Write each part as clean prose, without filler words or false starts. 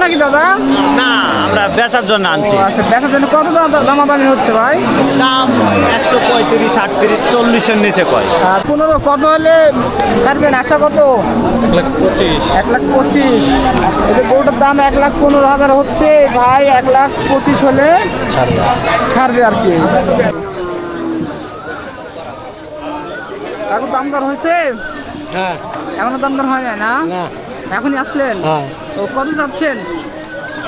নাকি দাদা? না, আমরা বেচার জন্য আনছি। আচ্ছা, বেচার জন্য কত দামাদামি হচ্ছে ভাই? দাম 135, 38, 40-এর নিচে কয়। আর 15 কত হলে ছাড়বেন? আশা কত? 1,25,000। 1,25,000। এই যে গরুটার দাম 1,15,000 হচ্ছে ভাই, 1,25,000 হলে ছাড়বে আর কি। এখন দামদার হয়েছে? হ্যাঁ। এখনো দামদার হয় না? না। এখনই আসলেন? হ্যাঁ। তো কত চাচ্ছেন?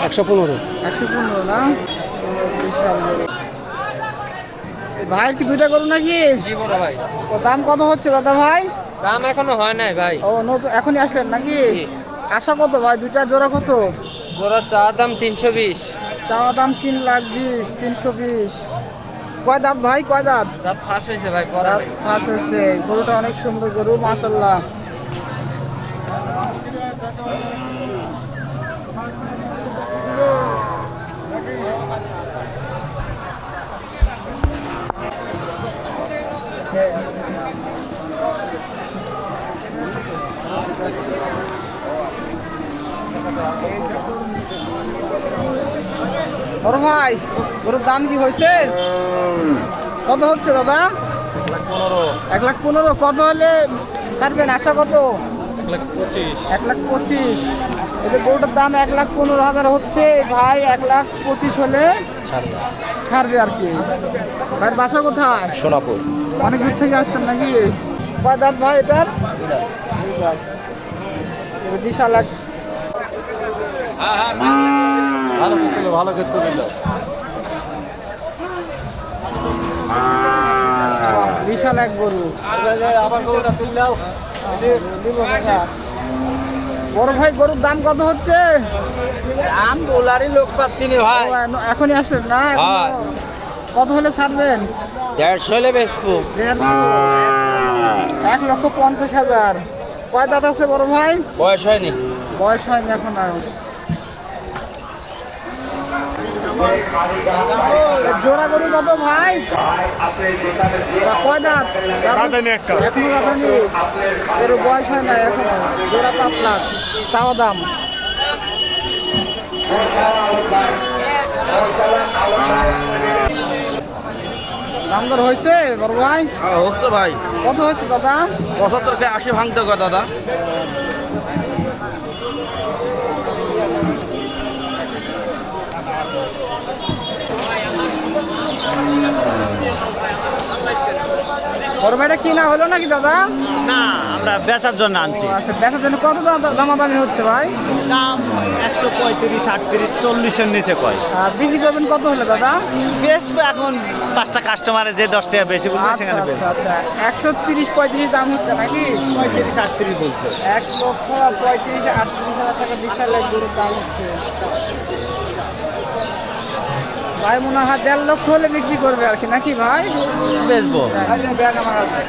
115। 115 না? বিশাল গরু। এই ভাইয়ের কি দুইটা গরু নাকি? জি বড় ভাই, ও দাম কত হচ্ছে দাদা ভাই? দাম এখনো হয় নাই ভাই। ও নতুন এখনই আসলেন নাকি? জি। আশা কত ভাই? দুইটা জোড়া কত? জোড়া চা দাম 320। চাওয়া দাম 3,20,000, 320। কয় দাঁত ভাই, কয় দাঁত? দাঁত ফাঁস হয়েছে ভাই, পরে দাঁত ফাঁস হয়েছে। গরুটা অনেক সুন্দর গরু, মাশাআল্লাহ। বড় ভাই, গরুর দাম কি হয়েছে? কত হচ্ছে দাদা? 1,15,000। কত হলে ছাড়বেন? আশা কত? 1,25,000। এই যে গরুটার দাম 1,15,000 হচ্ছে ভাই, 1,25,000 হলে ছাড়বে আর কি। ভাই বাসা কোথায়? সোনাপুর। অনেক দূর থেকে আসছেন নাকি? কয় দাঁত ভাই এটার? দুই দাঁত। এই যে বিশাল এক ভালো করতে দিল। বিশাল এক গরু। আবার গরুটা তুললেও বড় ভাই, গরুর দাম কত হচ্ছে? দাম বলারই লোক পাচ্ছি না ভাই। এখনই আসলেন না? হ্যাঁ। কত হলে ছাড়বেন? 150 হলে বেচবো। 1,50,000। কয় দাঁত আছে বড় ভাই? বয়স হয়নি। বয়স হয়নি এখন আর। জোড়া গরু কত ভাই? কয় দাঁত? এখনো দাঁতানি। এর বয়স হয় না এখনো। জোড়া 5 লাখ চাওয়া দাম। দাম দর হয়েছে বড় ভাই? হচ্ছে ভাই, কত হয়েছে দাদা? 75 কে 80 ভাঙতে কয় দাদা। বড় ভাইটা কিনা হলো নাকি দাদা? না, আমরা বেচার জন্য আনছি। আচ্ছা, বেচার জন্য কত দামাদামি হচ্ছে ভাই? দাম 135, 38, 40-এর নিচে কয়। বিক্রি করবেন কত হলে দাদা? বেশ, এখন 5টা কাস্টমারে যে 10 টাকা বেশি বলবে আচ্ছা সেখানে বেশ। আচ্ছা আচ্ছা, 130-35 দাম হচ্ছে নাকি? 35, 38 বলছে। 1,35,000-38,000 টাকা বিশাল এক গরুর দাম হচ্ছে ভাই। মনে হয় 1.5 লক্ষ হলে বিক্রি করবে আর কি নাকি ভাই? বেচবো। ব্যাগ আমার হাতে।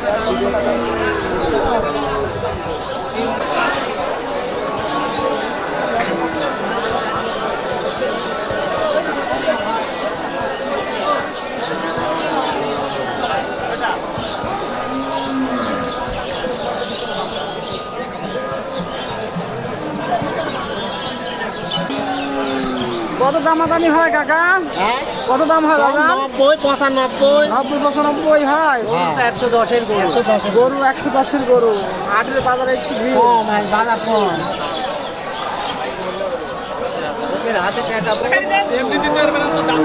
কত দামাদামি হয় কাকা? কত দাম হয় দাদা? 90, 95। 90-95 হয়। 110-এর গরু। গরু 110-এর গরু। হাটের বাজারে একটু ভিড়। বাজার কম। হাতে টাকা এমনি দিতে পারবে না তো দাম।